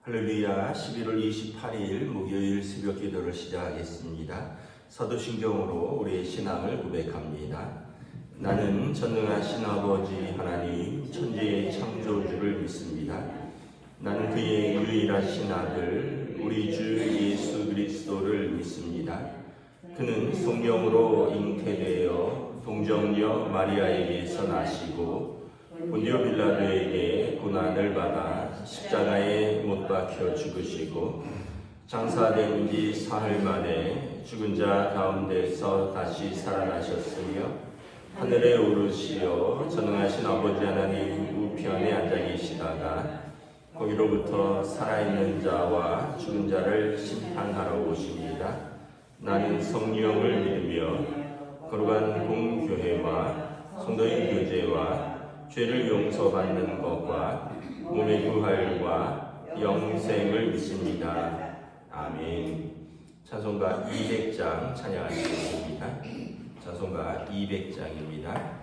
할렐루야. 11월 28일 목요일 새벽 기도를 시작하겠습니다. 사도신경으로 우리의 신앙을 고백합니다. 나는 전능하신 아버지 하나님 천지의 창조주를 믿습니다. 나는 그의 유일하신 아들 우리 주 예수 그리스도를 믿습니다. 그는 성령으로 잉태되어 동정녀 마리아에게서 나시고 본디오 빌라도에게 고난을 받아 십자가에 못 박혀 죽으시고 장사된 지 사흘 만에 죽은 자 가운데서 다시 살아나셨으며 하늘에 오르시어 전능하신 아버지 하나님 우편에 앉아 계시다가 거기로부터 살아있는 자와 죽은 자를 심판하러 오십니다. 나는 성령을 믿으며 거룩한 공교회와 성도의 교제와 죄를 용서받는 것과 몸의 부활과 영생을 믿습니다. 아멘. 찬송가 200장 찬양하시겠습니다. 찬송가 200장입니다.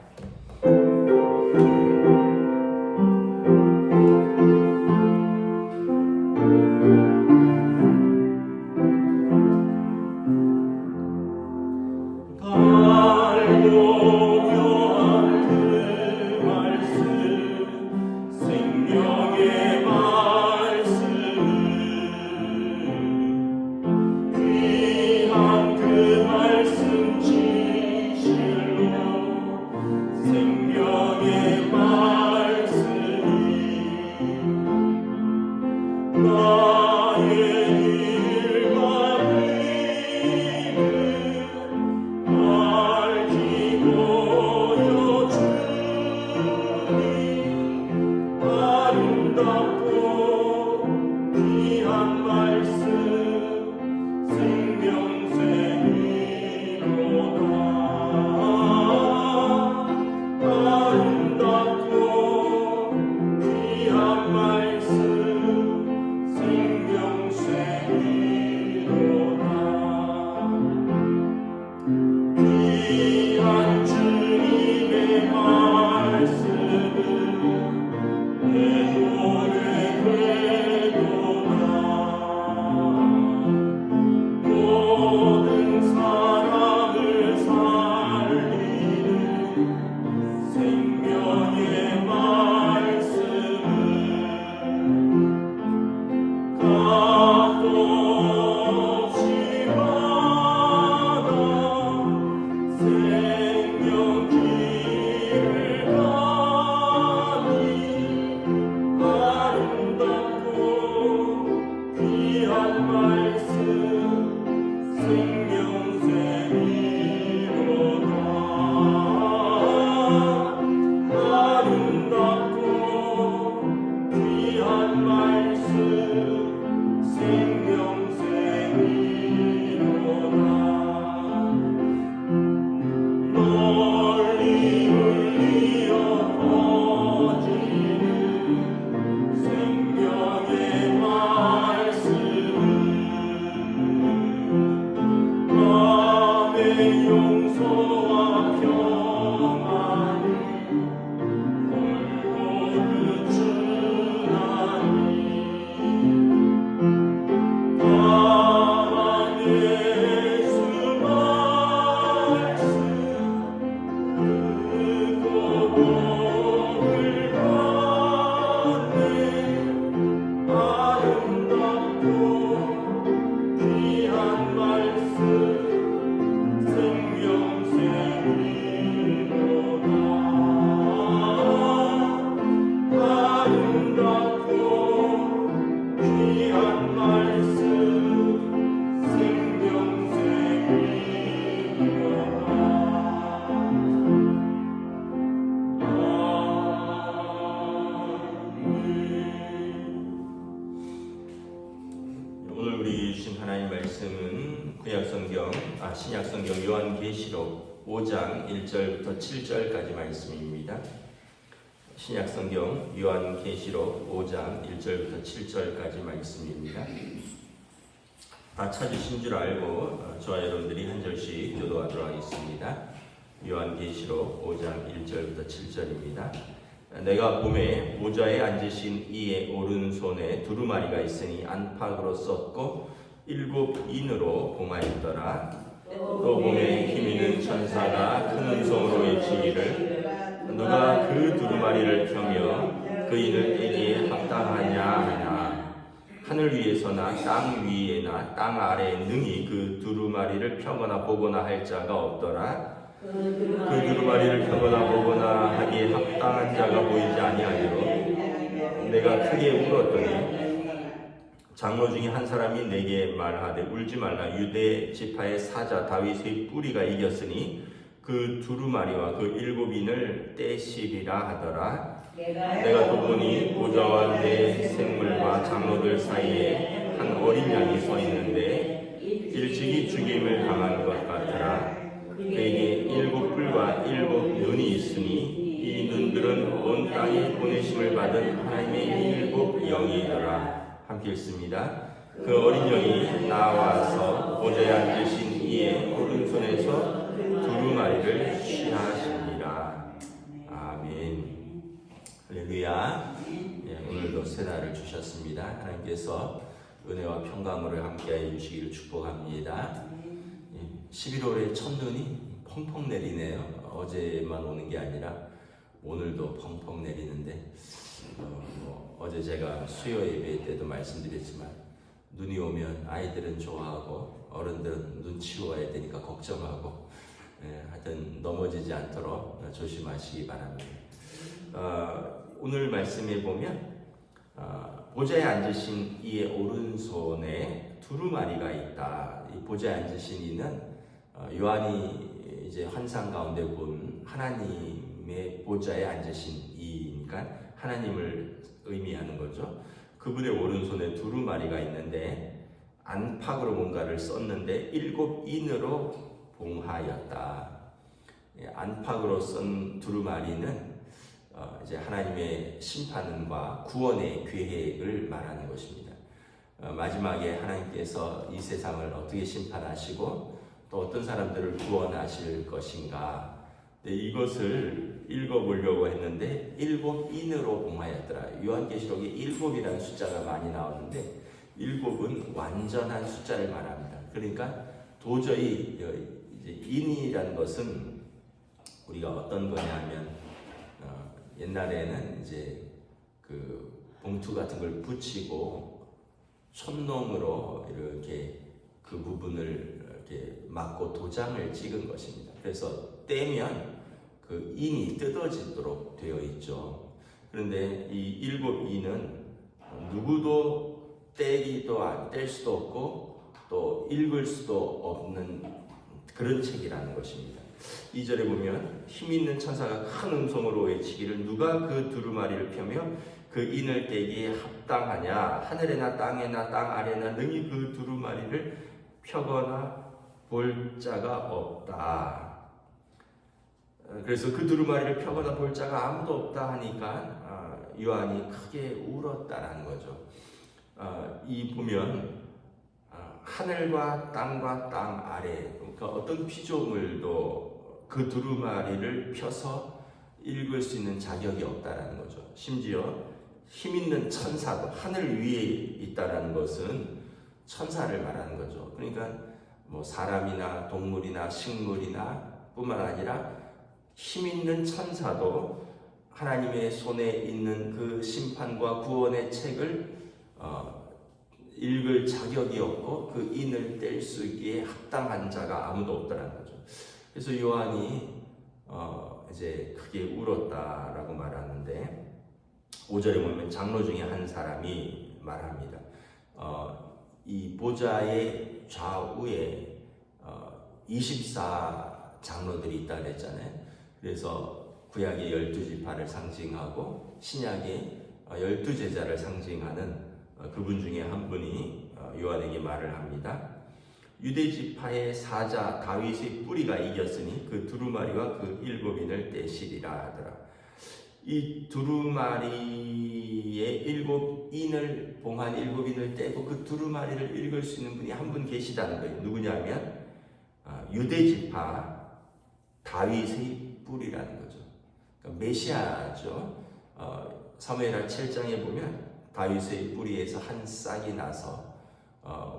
신약성경 요한계시록 5장 1절부터 7절까지 말씀입니다. 신약성경 요한계시록 5장 1절부터 7절까지 말씀입니다. 다 찾으신 줄 알고 저와 여러분들이 한 절씩 교도하도록 하겠습니다. 요한계시록 5장 1절부터 7절입니다. 내가 봄에 보좌에 앉으신 이의 오른손에 두루마리가 있으니 안팎으로 썼고 7인으로 봉하였더라. 또 봄에 힘 있는 천사가 큰 음성으로 외치기를 누가 그 두루마리를 펴며 그 인을 떼기에 합당하냐 하나. 하늘 위에서나 땅 위에나 땅 아래에 능히 그 두루마리를 펴거나 보거나 할 자가 없더라. 그 두루마리를 펴거나 보거나 하기에 합당한 자가 보이지 아니하리로 내가 크게 울었더니 장로 중에 한 사람이 내게 말하되 울지 말라. 유대 지파의 사자 다윗의 뿌리가 이겼으니 그 두루마리와 그 7인을 떼시리라 하더라. 내가 또 보니 보좌와 내 생물과 장로들 사이에 한 어린 양이 서 있는데 일찍이 죽임을 당한 것 같더라. 그에게 7뿔과 7눈이 있으니 이 눈들은 온 땅에 보내심을 받은 하나님의 7 영이더라. 함께 읽습니다. 그 어린 영이 나와서 보좌에 앉으신 이의 오른손에서 두루마리를 취하시니라. 아멘. 할렐루야. 오늘도 새날을 주셨습니다. 하나님께서 은혜와 평강으로 함께하여 주시기를 축복합니다. 11월의 첫눈이 펑펑 내리네요. 어제만 오는 게 아니라 오늘도 펑펑 내리는데 어제 제가 수요 예배 때도 말씀드렸지만 눈이 오면 아이들은 좋아하고 어른들은 눈 치워야 되니까 걱정하고 하여튼 넘어지지 않도록 조심하시기 바랍니다. 오늘 말씀에 보면 보좌에 앉으신 이의 오른손에 두루마리가 있다. 이 보좌에 앉으신 이는 요한이 이제 환상 가운데 본 하나님의 보좌에 앉으신 이니까 하나님을 의미하는 거죠. 그분의 오른손에 두루마리가 있는데 안팎으로 뭔가를 썼는데 7인으로 봉하였다. 안팎으로 쓴 두루마리는 이제 하나님의 심판과 구원의 계획을 말하는 것입니다. 마지막에 하나님께서 이 세상을 어떻게 심판하시고 또 어떤 사람들을 구원하실 것인가, 이것을 읽어보려고 했는데 7인으로 봉하였더라. 요한계시록에 7이라는 숫자가 많이 나오는데 7은 완전한 숫자를 말합니다. 그러니까 도저히 이제 인이라는 것은 우리가 어떤 거냐 하면 옛날에는 이제 그 봉투 같은 걸 붙이고 촛농으로 이렇게 그 부분을 이렇게 막고 도장을 찍은 것입니다. 그래서 떼면 그 인이 뜯어지도록 되어 있죠. 그런데 이 7인은 누구도 뗄 수도 없고 또 읽을 수도 없는 그런 책이라는 것입니다. 2절에 보면 힘 있는 천사가 큰 음성으로 외치기를 누가 그 두루마리를 펴며 그 인을 떼기에 합당하냐. 하늘에나 땅에나 땅 아래나 능히 그 두루마리를 펴거나 볼 자가 없다. 그래서 그 두루마리를 펴거나 볼 자가 아무도 없다 하니까 요한이 크게 울었다라는 거죠. 이 보면 하늘과 땅 아래, 그러니까 어떤 피조물도 그 두루마리를 펴서 읽을 수 있는 자격이 없다라는 거죠. 심지어 힘 있는 천사도 하늘 위에 있다라는 것은 천사를 말하는 거죠. 그러니까 뭐 사람이나 동물이나 식물이나 뿐만 아니라 힘 있는 천사도 하나님의 손에 있는 그 심판과 구원의 책을 읽을 자격이 없고 그 인을 뗄 수 있기에 합당한 자가 아무도 없다는 거죠. 그래서 요한이 이제 크게 울었다라고 말하는데 5절에 보면 장로 중에 한 사람이 말합니다. 이 보좌의 좌우에 24 장로들이 있다 그랬잖아요. 그래서 구약의 12지파를 상징하고 신약의 12제자를 상징하는 그분 중에 한 분이 요한에게 말을 합니다. 유대 지파의 사자 다윗의 뿌리가 이겼으니 그 두루마리와 그 7인을 떼시리라 하더라. 이 두루마리의 7인을 봉한 7인을 떼고 그 두루마리를 읽을 수 있는 분이 한 분 계시다는 거예요. 누구냐면 유대 지파 다윗의 뿌리라는 거죠. 그러니까 메시아죠. 사무엘하 7장에 보면 다윗의 뿌리에서 한 싹이 나서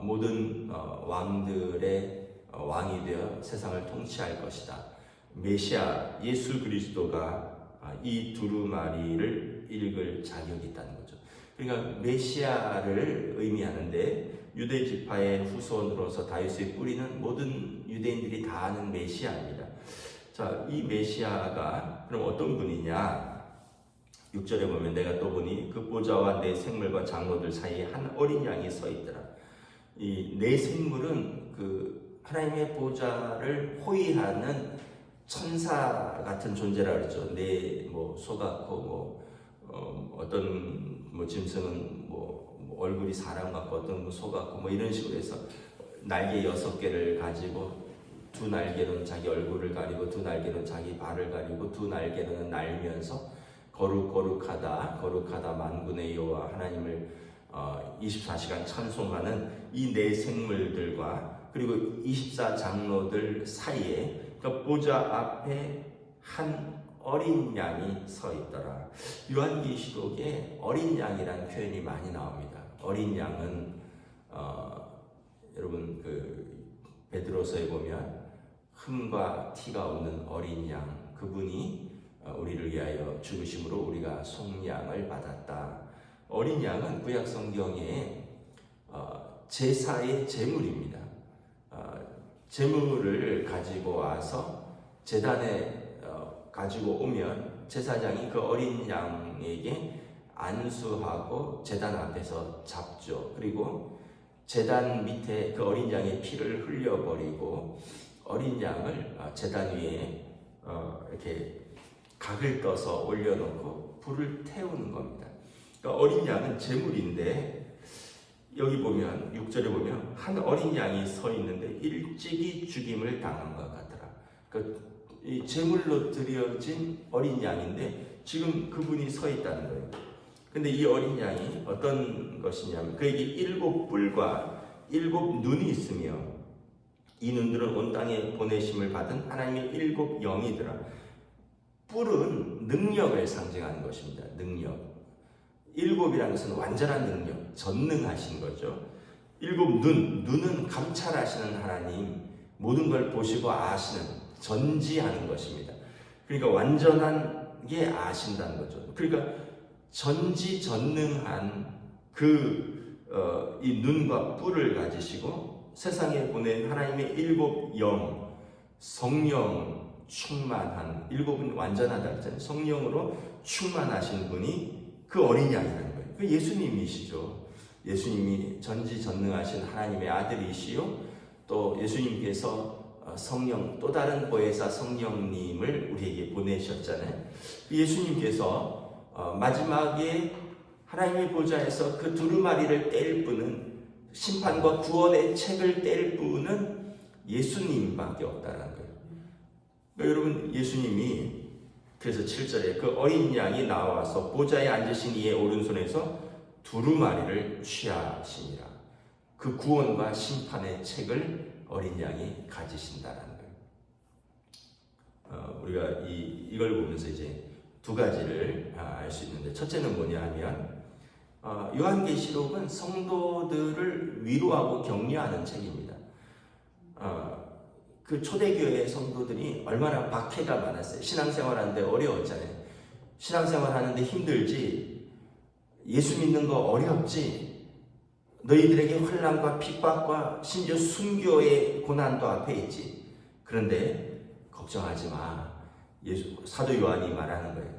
모든 왕들의 왕이 되어 세상을 통치할 것이다. 메시아 예수 그리스도가 이 두루마리를 읽을 자격이 있다는 거죠. 그러니까 메시아를 의미하는데 유대 지파의 후손으로서 다윗의 뿌리는 모든 유대인들이 다 아는 메시아입니다. 자, 이 메시아가 그럼 어떤 분이냐? 6절에 보면 내가 또 보니 그 보좌와 내 생물과 장로들 사이에 한 어린 양이 서 있더라. 이 내 생물은 그 하나님의 보좌를 호위하는 천사 같은 존재라 그러죠. 내 소 같고 어떤 짐승은 얼굴이 사람 같고 어떤 소 같고 이런 식으로 해서 날개 6개를 가지고 두 날개로는 자기 얼굴을 가리고 두 날개로는 자기 발을 가리고 두 날개로는 날면서 거룩하다 만군의 여호와 하나님을 24시간 찬송하는 이 네 생물들과 그리고 24장로들 사이에 그 보좌 앞에 한 어린 양이 서 있더라. 요한계시록에 어린 양이라는 표현이 많이 나옵니다. 어린 양은 여러분 그 베드로서에 보면 흠과 티가 없는 어린 양, 그분이 우리를 위하여 죽으심으로 우리가 속량을 받았다. 어린 양은 구약 성경에 제사의 제물입니다. 제물을 가지고 와서 제단에 가지고 오면 제사장이 그 어린 양에게 안수하고 제단 앞에서 잡죠. 그리고 제단 밑에 그 어린 양의 피를 흘려버리고 어린 양을 제단 위에 이렇게 각을 떠서 올려놓고 불을 태우는 겁니다. 그러니까 어린 양은 제물인데 여기 보면 6절에 보면 한 어린 양이 서 있는데 일찍이 죽임을 당한 것 같더라. 그러니까 이 제물로 드려진 어린 양인데 지금 그분이 서 있다는 거예요. 근데 이 어린 양이 어떤 것이냐면 그에게 7뿔과 7눈이 있으며 이 눈들은 온 땅에 보내심을 받은 하나님의 7 영이더라. 뿔은 능력을 상징하는 것입니다. 능력. 7이라는 것은 완전한 능력, 전능하신 거죠. 7눈은 감찰하시는 하나님, 모든 걸 보시고 아시는, 전지하는 것입니다. 그러니까 완전하게 아신다는 거죠. 그러니까 전지전능한 이 눈과 뿔을 가지시고 세상에 보낸 하나님의 7 영, 성령 충만한, 7은 완전하다 했잖아요. 성령으로 충만하신 분이 그 어린 양이라는 거예요. 그 예수님이시죠. 예수님이 전지전능하신 하나님의 아들이시요. 또 예수님께서 성령, 또 다른 보혜사 성령님을 우리에게 보내셨잖아요. 예수님께서 마지막에 하나님의 보좌에서 그 두루마리를 뗄 분은, 심판과 구원의 책을 뗄 분은 예수님밖에 없다는 거예요. 그러니까 여러분, 예수님이 그래서 7절에 그 어린 양이 나와서 보좌에 앉으신 이의 오른손에서 두루마리를 취하시니라. 그 구원과 심판의 책을 어린 양이 가지신다라는 거예요. 우리가 이걸 보면서 이제 두 가지를 알 수 있는데, 첫째는 뭐냐 하면 요한계시록은 성도들을 위로하고 격려하는 책입니다. 그 초대교회 성도들이 얼마나 박해가 많았어요. 신앙생활하는데 어려웠잖아요. 신앙생활하는데 힘들지, 예수 믿는 거 어렵지, 너희들에게 환난과 핍박과 심지어 순교의 고난도 앞에 있지. 그런데 걱정하지 마. 사도 요한이 말하는 거예요.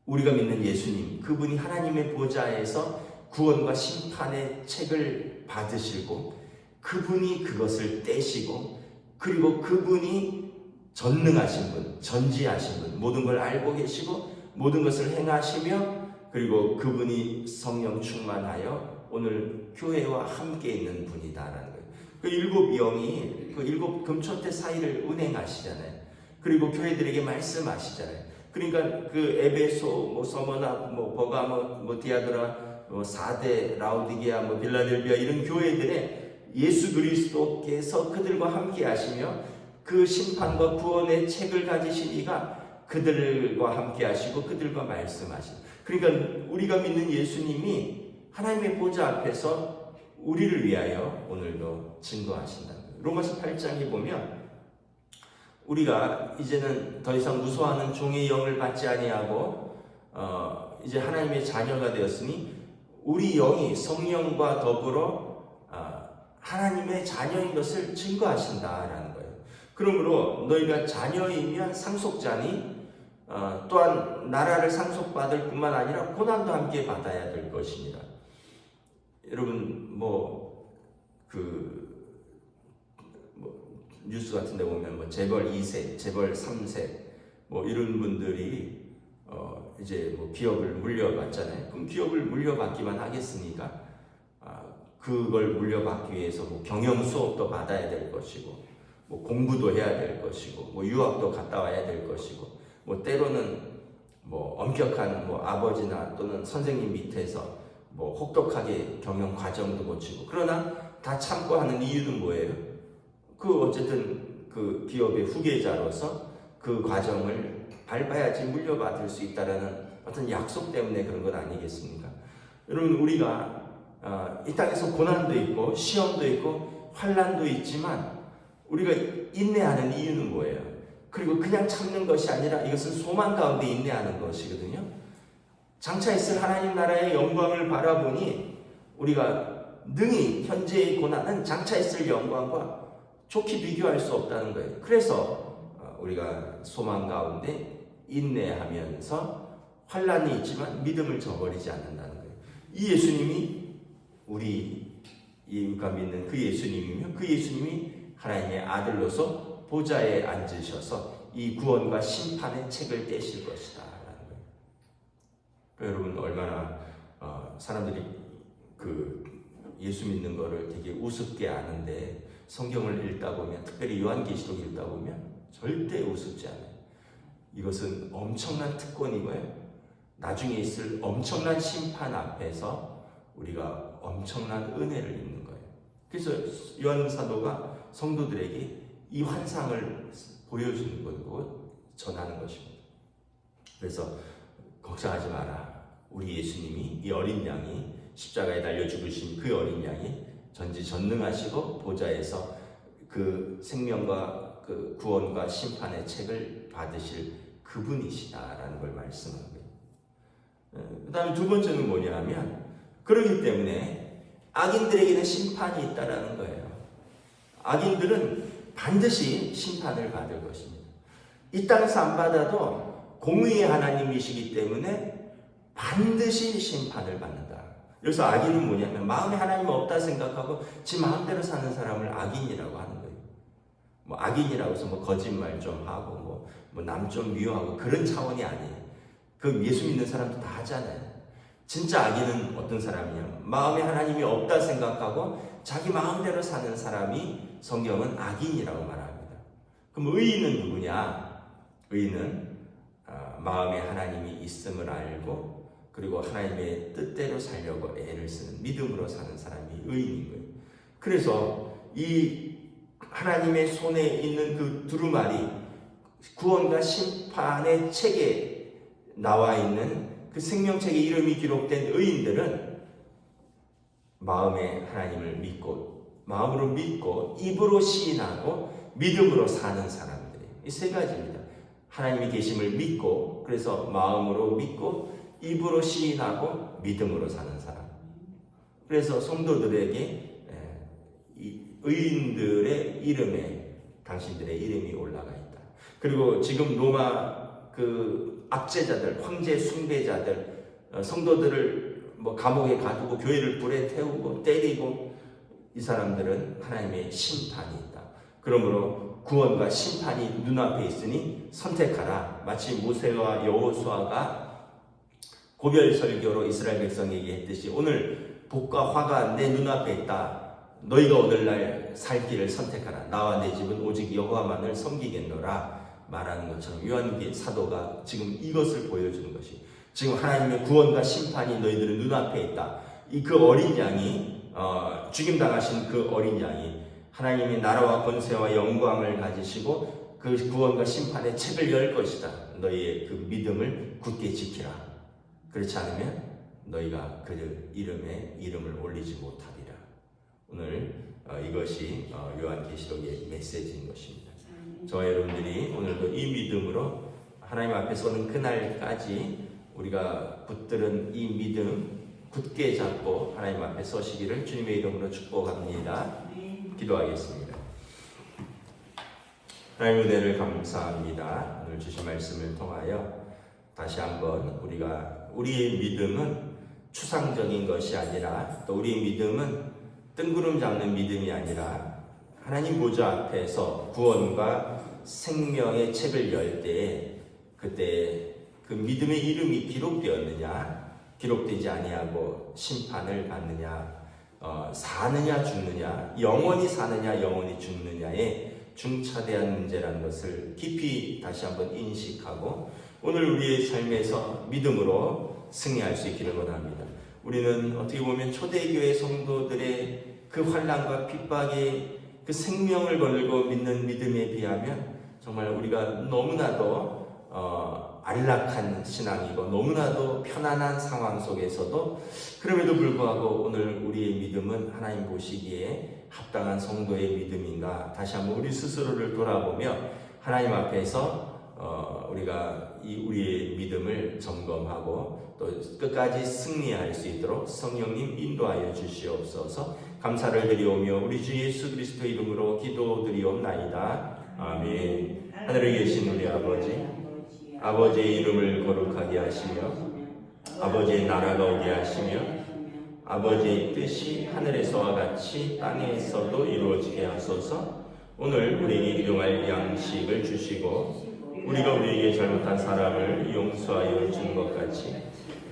우리가 믿는 예수님, 그분이 하나님의 보좌에서 구원과 심판의 책을 받으시고 그분이 그것을 떼시고, 그리고 그분이 전능하신 분, 전지하신 분, 모든 걸 알고 계시고 모든 것을 행하시며, 그리고 그분이 성령 충만하여 오늘 교회와 함께 있는 분이다라는 거예요. 그 7 영이 그 7 금초대 사이를 운행하시잖아요. 그리고 교회들에게 말씀하시잖아요. 그러니까 그 에베소, 서머나, 버가모, 디아드라, 사데, 라우디게아, 빌라델비아 이런 교회들의 예수 그리스도께서 그들과 함께 하시며 그 심판과 구원의 책을 가지신 이가 그들과 함께 하시고 그들과 말씀하시고, 그러니까 우리가 믿는 예수님이 하나님의 보좌 앞에서 우리를 위하여 오늘도 증거하신다. 로마서 8장에 보면 우리가 이제는 더 이상 무소하는 종의 영을 받지 아니하고 이제 하나님의 자녀가 되었으니 우리 영이 성령과 더불어 하나님의 자녀인 것을 증거하신다라는 거예요. 그러므로 너희가 자녀이면 상속자니 또한 나라를 상속받을 뿐만 아니라 고난도 함께 받아야 될 것입니다. 여러분 뉴스 같은 데 보면 재벌 2세, 재벌 3세 이런 분들이 이제 기업을 물려받잖아요. 그럼 기업을 물려받기만 하겠습니까? 그걸 물려받기 위해서 경영 수업도 받아야 될 것이고, 공부도 해야 될 것이고, 유학도 갔다 와야 될 것이고, 때로는 엄격한 아버지나 또는 선생님 밑에서 혹독하게 경영 과정도 거치고, 그러나 다 참고 하는 이유는 뭐예요? 어쨌든 그 기업의 후계자로서 그 과정을 밟아야지 물려받을 수 있다라는 어떤 약속 때문에 그런 건 아니겠습니까? 여러분, 우리가 이 땅에서 고난도 있고 시험도 있고 환난도 있지만 우리가 인내하는 이유는 뭐예요? 그리고 그냥 참는 것이 아니라 이것은 소망 가운데 인내하는 것이거든요. 장차 있을 하나님 나라의 영광을 바라보니 우리가 능히 현재의 고난은 장차 있을 영광과 좋게 비교할 수 없다는 거예요. 그래서 우리가 소망 가운데 인내하면서 환난이 있지만 믿음을 저버리지 않는다는 거예요. 이 예수님이 우리가 믿는 그 예수님이며, 그 예수님이 하나님의 아들로서 보좌에 앉으셔서 이 구원과 심판의 책을 떼실 것이다 라는 거예요. 여러분, 얼마나 사람들이 예수 믿는 거를 되게 우습게 아는데, 성경을 읽다 보면, 특별히 요한계시록 읽다 보면 절대 우습지 않아요. 이것은 엄청난 특권이고요, 나중에 있을 엄청난 심판 앞에서 우리가 엄청난 은혜를 입는 거예요. 그래서 요한 사도가 성도들에게 이 환상을 보여주는 거고 전하는 것입니다. 그래서 걱정하지 마라. 우리 예수님이, 이 어린 양이, 십자가에 달려 죽으신 그 어린 양이 전지전능하시고 보좌에서 그 생명과 그 구원과 심판의 책을 받으실 그분이시다라는 걸 말씀하는 거예요. 그 다음에 두 번째는 뭐냐 하면, 그러기 때문에 악인들에게는 심판이 있다라는 거예요. 악인들은 반드시 심판을 받을 것입니다. 이 땅에서 안 받아도 공의의 하나님이시기 때문에 반드시 심판을 받는다. 그래서 악인은 뭐냐면 마음에 하나님 없다 생각하고 지 마음대로 사는 사람을 악인이라고 하는 거예요. 악인이라고 해서 거짓말 좀 하고 남 좀 미워하고 그런 차원이 아니에요. 그 예수 믿는 사람도 다 하잖아요. 진짜 악인은 어떤 사람이냐? 마음에 하나님이 없다 생각하고 자기 마음대로 사는 사람이 성경은 악인이라고 말합니다. 그럼 의인은 누구냐? 의인은 마음에 하나님이 있음을 알고 그리고 하나님의 뜻대로 살려고 애를 쓰는, 믿음으로 사는 사람이 의인인 거예요. 그래서 이 하나님의 손에 있는 그 두루마리, 구원과 심판의 책에 나와 있는 그 생명책에 이름이 기록된 의인들은 마음에 하나님을 믿고, 마음으로 믿고, 입으로 시인하고, 믿음으로 사는 사람들이에요. 이 세 가지입니다. 하나님이 계심을 믿고, 그래서 마음으로 믿고, 입으로 시인하고, 믿음으로 사는 사람. 그래서 성도들에게 이 의인들의 이름에 당신들의 이름이 올라가 있다. 그리고 지금 로마 그 압제자들, 황제 숭배자들, 성도들을 감옥에 가두고 교회를 불에 태우고 때리고, 이 사람들은 하나님의 심판이 있다. 그러므로 구원과 심판이 눈앞에 있으니 선택하라. 마치 모세와 여호수아가 고별 설교로 이스라엘 백성에게 했듯이 오늘 복과 화가 내 눈앞에 있다. 너희가 오늘날 살 길을 선택하라. 나와 내 집은 오직 여호와만을 섬기겠노라 말하는 것처럼 요한 사도가 지금 이것을 보여주는 것이, 지금 하나님의 구원과 심판이 너희들의 눈앞에 있다. 그 어린 양이 죽임당하신 그 어린 양이 하나님의 나라와 권세와 영광을 가지시고 그 그 구원과 심판의 책을 열 것이다. 너희의 그 믿음을 굳게 지키라. 그렇지 않으면 너희가 그 이름을 올리지 못하리라. 오늘 이것이 요한계시록의 메시지인 것입니다. 저와 여러분들이 오늘도 이 믿음으로 하나님 앞에 서는 그날까지 우리가 붙들은 이 믿음 굳게 잡고 하나님 앞에 서시기를 주님의 이름으로 축복합니다. 기도하겠습니다. 하나님 은혜를 감사합니다. 오늘 주신 말씀을 통하여 다시 한번 우리의 믿음은 추상적인 것이 아니라 또 우리의 믿음은 뜬구름 잡는 믿음이 아니라 하나님 보좌 앞에서 구원과 생명의 책을 열 때에 그때 그 믿음의 이름이 기록되었느냐 기록되지 아니하고 심판을 받느냐 사느냐 죽느냐 영원히 사느냐 영원히 죽느냐에 중차대한 문제라는 것을 깊이 다시 한번 인식하고 오늘 우리의 삶에서 믿음으로 승리할 수 있기를 원합니다. 우리는 어떻게 보면 초대교회 성도들의 그 환난과 핍박에 그 생명을 걸고 믿는 믿음에 비하면 정말 우리가 너무나도 안락한 신앙이고 너무나도 편안한 상황 속에서도 그럼에도 불구하고 오늘 우리의 믿음은 하나님 보시기에 합당한 성도의 믿음인가 다시 한번 우리 스스로를 돌아보며 하나님 앞에서 우리가 우리의 믿음을 점검하고 또 끝까지 승리할 수 있도록 성령님 인도하여 주시옵소서. 감사를 드리오며 우리 주 예수 그리스도 이름으로 기도드리옵나이다. 아멘. 하늘에 계신 우리 아버지의 이름을 거룩하게 하시며 아버지의 나라가 오게 하시며 아버지의 뜻이 하늘에서와 같이 땅에서도 이루어지게 하소서. 오늘 우리에게 일용할 양식을 주시고 우리가 우리에게 잘못한 사람을 용서하여 준 것 같이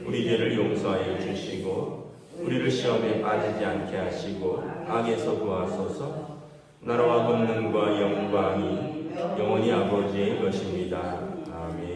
우리 죄를 용서하여 주시고 우리를 시험에 빠지지 않게 하시고 악에서 구하소서. 나라와 권능과 영광이 영원히 아버지의 것입니다. 아멘.